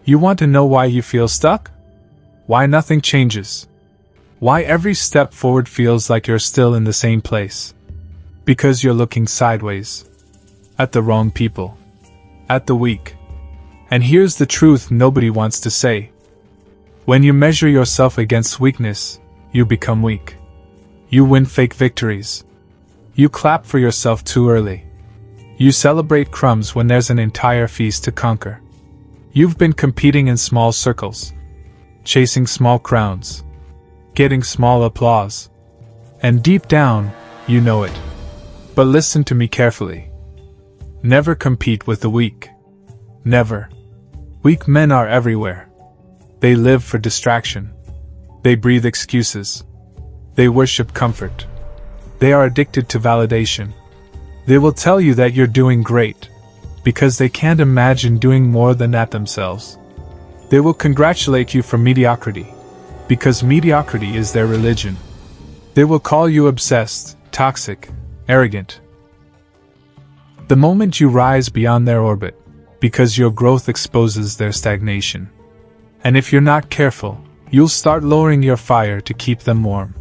You want to know why you feel stuck? Why nothing changes? Why every step forward feels like you're still in the same place? Because you're looking sideways. At the wrong people. At the weak. And here's the truth nobody wants to say. When you measure yourself against weakness, you become weak. You win fake victories. You clap for yourself too early. You celebrate crumbs when there's an entire feast to conquer. You've been competing in small circles, chasing small crowns, getting small applause. And deep down, you know it. But listen to me carefully. Never compete with the weak. Never. Weak men are everywhere. They live for distraction. They breathe excuses. They worship comfort. They are addicted to validation. They will tell you that you're doing great, because they can't imagine doing more than that themselves. They will congratulate you for mediocrity, because mediocrity is their religion. They will call you obsessed, toxic, arrogant. The moment you rise beyond their orbit, because your growth exposes their stagnation. And if you're not careful, you'll start lowering your fire to keep them warm.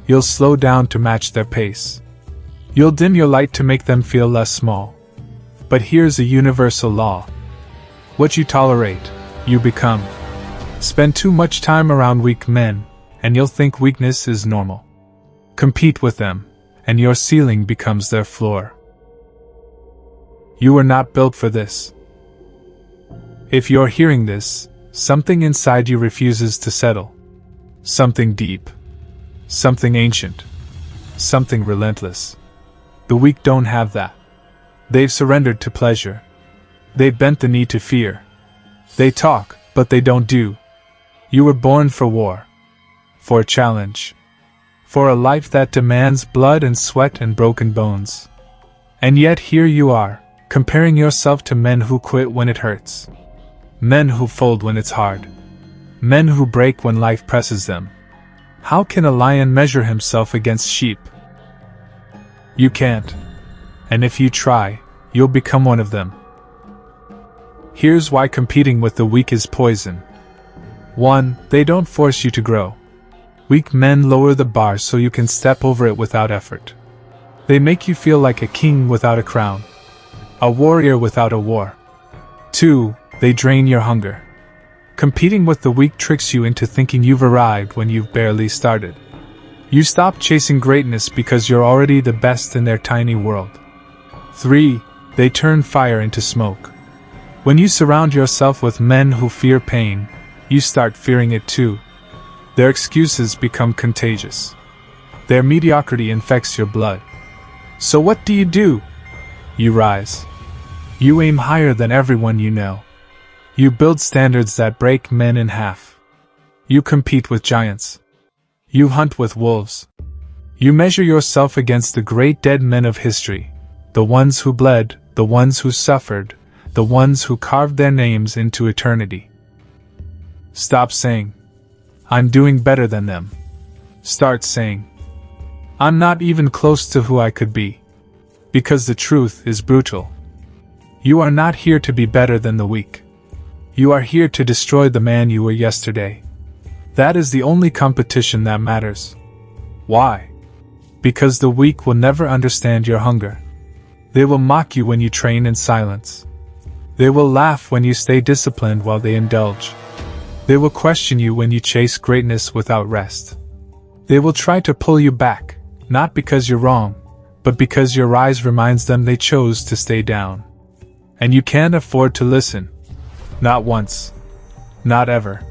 You'll slow down to match their pace. You'll dim your light to make them feel less small. But here's a universal law. What you tolerate, you become. Spend too much time around weak men, and you'll think weakness is normal. Compete with them, and your ceiling becomes their floor. You were not built for this. If you're hearing this, something inside you refuses to settle. Something deep. Something ancient. Something relentless. The weak don't have that. They've surrendered to pleasure. They've bent the knee to fear. They talk, but they don't do. You were born for war. For a challenge. For a life that demands blood and sweat and broken bones. And yet here you are, comparing yourself to men who quit when it hurts. Men who fold when it's hard. Men who break when life presses them. How can a lion measure himself against sheep? You can't. And if you try, you'll become one of them. Here's why competing with the weak is poison. 1. They don't force you to grow. Weak men lower the bar so you can step over it without effort. They make you feel like a king without a crown. A warrior without a war. 2. They drain your hunger. Competing with the weak tricks you into thinking you've arrived when you've barely started. You stop chasing greatness because you're already the best in their tiny world. 3. They turn fire into smoke. When you surround yourself with men who fear pain, you start fearing it too. Their excuses become contagious. Their mediocrity infects your blood. So what do? You rise. You aim higher than everyone you know. You build standards that break men in half. You compete with giants. You hunt with wolves. You measure yourself against the great dead men of history, the ones who bled, the ones who suffered, the ones who carved their names into eternity. Stop saying, "I'm doing better than them." Start saying, "I'm not even close to who I could be." Because the truth is brutal. You are not here to be better than the weak. You are here to destroy the man you were yesterday. That is the only competition that matters. Why? Because the weak will never understand your hunger. They will mock you when you train in silence. They will laugh when you stay disciplined while they indulge. They will question you when you chase greatness without rest. They will try to pull you back, not because you're wrong, but because your rise reminds them they chose to stay down. And you can't afford to listen. Not once. Not ever.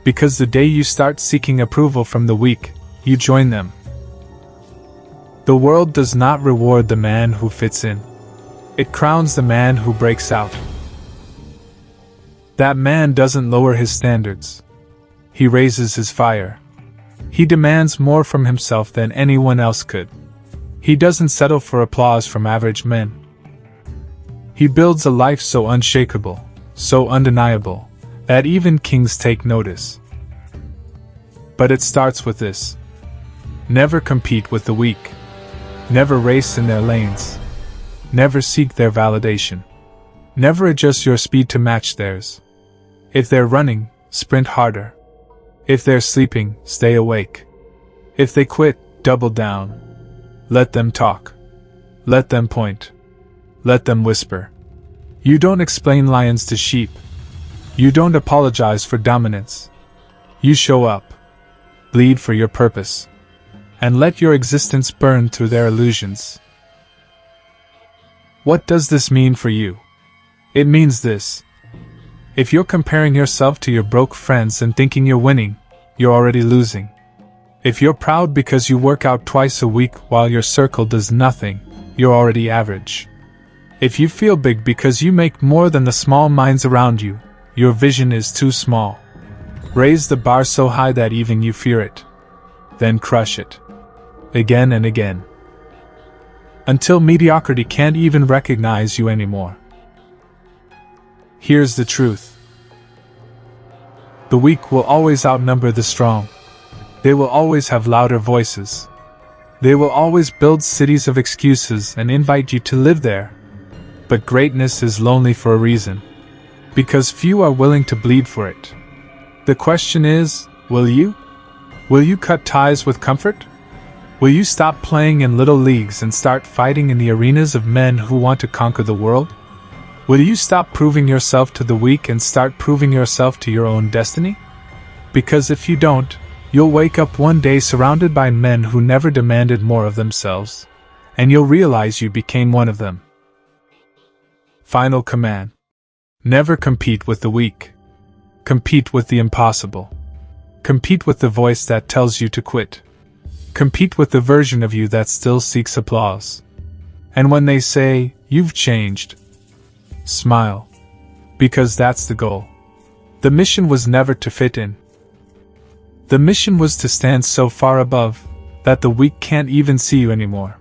Because the day you start seeking approval from the weak, you join them. The world does not reward the man who fits in. It crowns the man who breaks out. That man doesn't lower his standards. He raises his fire. He demands more from himself than anyone else could. He doesn't settle for applause from average men. He builds a life so unshakable, so undeniable, that even kings take notice. But it starts with this. Never compete with the weak. Never race in their lanes. Never seek their validation. Never adjust your speed to match theirs. If they're running, sprint harder. If they're sleeping, stay awake. If they quit, double down. Let them talk. Let them point. Let them whisper. You don't explain lions to sheep. You don't apologize for dominance. You show up, bleed for your purpose, and let your existence burn through their illusions. What does this mean for you? It means this. If you're comparing yourself to your broke friends and thinking you're winning, you're already losing. If you're proud because you work out twice a week while your circle does nothing, you're already average. If you feel big because you make more than the small minds around you, your vision is too small. Raise the bar so high that even you fear it. Then crush it. Again and again. Until mediocrity can't even recognize you anymore. Here's the truth. The weak will always outnumber the strong. They will always have louder voices. They will always build cities of excuses and invite you to live there. But greatness is lonely for a reason. Because few are willing to bleed for it. The question is, will you? Will you cut ties with comfort? Will you stop playing in little leagues and start fighting in the arenas of men who want to conquer the world? Will you stop proving yourself to the weak and start proving yourself to your own destiny? Because if you don't, you'll wake up one day surrounded by men who never demanded more of themselves, and you'll realize you became one of them. Final command. Never compete with the weak. Compete with the impossible. Compete with the voice that tells you to quit. Compete with the version of you that still seeks applause. And when they say, "You've changed," smile. Because that's the goal. The mission was never to fit in. The mission was to stand so far above that the weak can't even see you anymore.